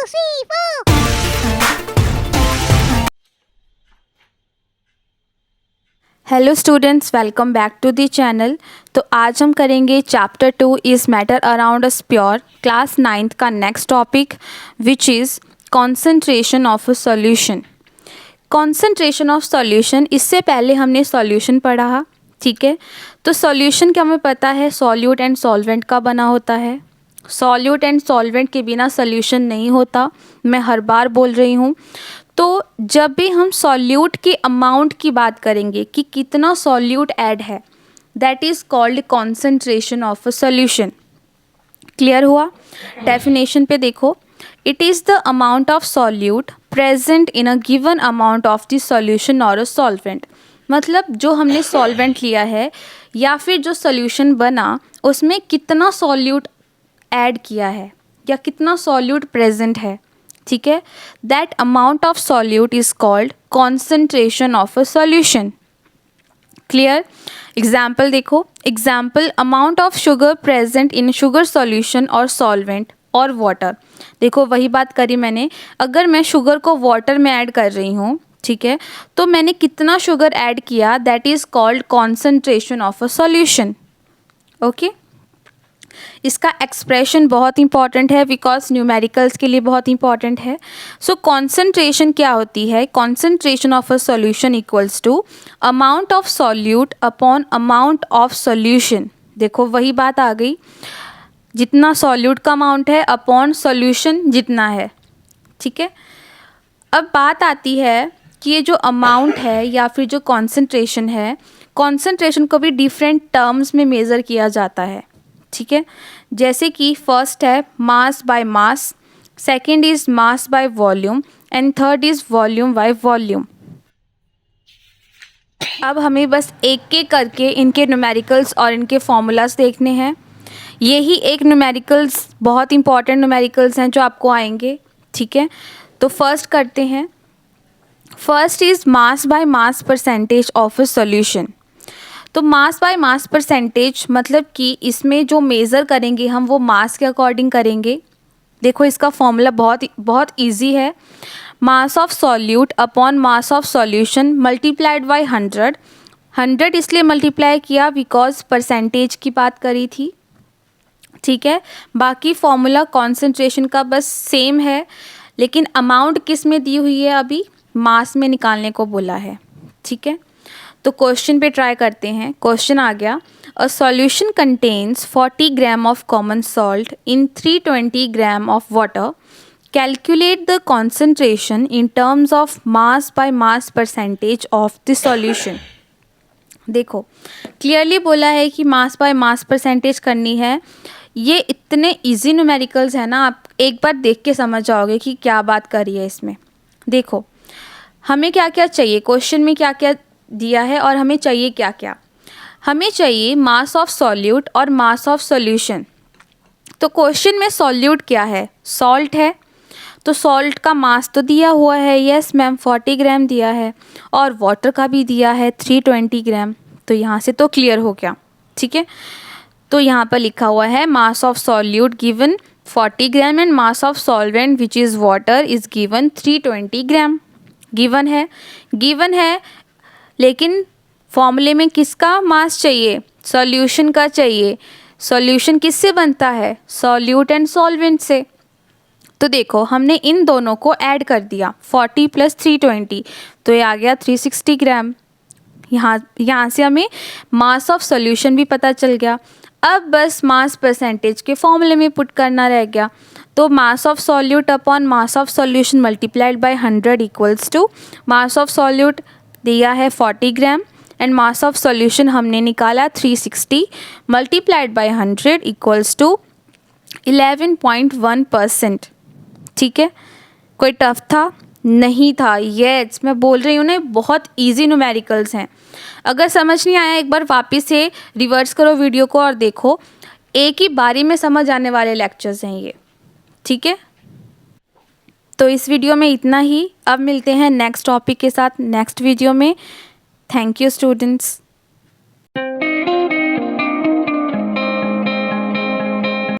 three, four. Hello students, welcome back to the channel. तो आज हम करेंगे chapter 2 is matter around us pure, class 9th का next topic which is concentration of a solution. Concentration of solution, इससे पहले हमने solution पढ़ा, ठीक है। तो सॉल्यूशन क्या हमें पता है, सॉल्यूट एंड सॉल्वेंट का बना होता है। सॉल्यूट एंड सॉल्वेंट के बिना सॉल्यूशन नहीं होता, मैं हर बार बोल रही हूँ। तो जब भी हम सॉल्यूट की अमाउंट की बात करेंगे कि कितना सॉल्यूट ऐड है, that is called concentration of a solution. Clear हुआ? डेफिनेशन पे देखो, it is the amount of solute present in a given amount of the solution और अ सॉल्वेंट। मतलब जो हमने सॉल्वेंट लिया है या फिर जो सॉल्यूशन बना उसमें कितना सॉल्यूट ऐड किया है या कितना सॉल्यूट प्रेजेंट है, ठीक है। That amount of solute is called concentration of a solution. Clear? Example देखो, example amount of sugar present in sugar solution और सॉल्वेंट और वाटर। देखो वही बात करी मैंने, अगर मैं शुगर को वाटर में ऐड कर रही हूँ, ठीक है, तो मैंने कितना शुगर ऐड किया, that is called concentration of a solution. Okay, इसका एक्सप्रेशन बहुत इंपॉर्टेंट है बिकॉज न्यूमेरिकल्स के लिए बहुत इंपॉर्टेंट है। सो कॉन्सेंट्रेशन क्या होती है, concentration of a solution equals to amount of solute upon amount of solution. देखो वही बात आ गई, जितना सॉल्यूट का अमाउंट है अपॉन सॉल्यूशन जितना है, ठीक है। अब बात आती है कि ये जो अमाउंट है या फिर जो कॉन्सेंट्रेशन है, कॉन्सेंट्रेशन को भी डिफरेंट टर्म्स में मेज़र किया जाता है, ठीक है। जैसे कि फर्स्ट है mass by mass, second is mass by volume and third is volume by volume. अब हमें बस एक एक करके इनके न्यूमेरिकल्स और इनके फॉर्मूलाज देखने हैं। यही एक न्यूमेरिकल्स बहुत इंपॉर्टेंट न्यूमेरिकल्स हैं जो आपको आएंगे, ठीक है। तो फर्स्ट करते हैं, first is mass by mass percentage of a solution. तो मास बाय मास परसेंटेज मतलब कि इसमें जो मेज़र करेंगे हम वो मास के अकॉर्डिंग करेंगे। देखो इसका फॉर्मूला बहुत इजी है, मास of solute upon mass of solution multiplied by 100। 100 इसलिए मल्टीप्लाई किया बिकॉज परसेंटेज की बात करी थी, ठीक है। बाकी फॉर्मूला कॉन्सेंट्रेशन का बस सेम है, लेकिन अमाउंट किस में दी हुई है, अभी मास में निकालने को बोला है, ठीक है। तो क्वेश्चन पे ट्राई करते हैं। क्वेश्चन आ गया, a solution contains 40 gram of common salt in 320 gram of water, calculate the concentration in terms of mass by mass percentage of the solution. देखो क्लियरली बोला है कि मास बाय मास परसेंटेज करनी है। ये इतने इजी न्यूमेरिकल्स है ना, आप एक बार देख के समझ जाओगे कि क्या बात करी है इसमें। देखो हमें क्या क्या चाहिए, क्वेश्चन में क्या क्या दिया है और हमें चाहिए क्या क्या। हमें चाहिए मास ऑफ सॉल्यूट और मास ऑफ सॉल्यूशन। तो क्वेश्चन में सॉल्यूट क्या है, सॉल्ट है, तो सॉल्ट का मास तो दिया हुआ है, यस मैम 40 ग्राम दिया है, और वाटर का भी दिया है 320 ग्राम। तो यहाँ से तो क्लियर हो गया, ठीक है। तो यहाँ पर लिखा हुआ है मास of solute given 40 gram and mass of solvent which is water is given 320 gram. Given है, लेकिन फॉर्मूले में किसका मास चाहिए, सॉल्यूशन का चाहिए। सॉल्यूशन किससे बनता है, सॉल्यूट एंड सॉल्वेंट से। तो देखो हमने इन दोनों को ऐड कर दिया, 40 + 320, तो ये आ गया 360 ग्राम। यहाँ से हमें मास ऑफ सॉल्यूशन भी पता चल गया। अब बस मास परसेंटेज के फॉर्मूले में पुट करना रह गया। तो mass of solute upon mass of solution multiplied by 100 equals to mass of solute दिया है 40 gram and mass of solution हमने निकाला 360 मल्टीप्लाइड बाय 100 इक्वल्स टू 11.1%, ठीक है। कोई टफ था? नहीं था। यस मैं बोल रही हूँ ना, बहुत इजी न्यूमेरिकल्स हैं। अगर समझ नहीं आया एक बार वापस से रिवर्स करो वीडियो को और देखो, एक ही बारी में समझ आने वाले लेक्चर्स हैं ये, ठीक है। तो इस वीडियो में इतना ही, अब मिलते हैं नेक्स्ट टॉपिक के साथ नेक्स्ट वीडियो में। Thank you students.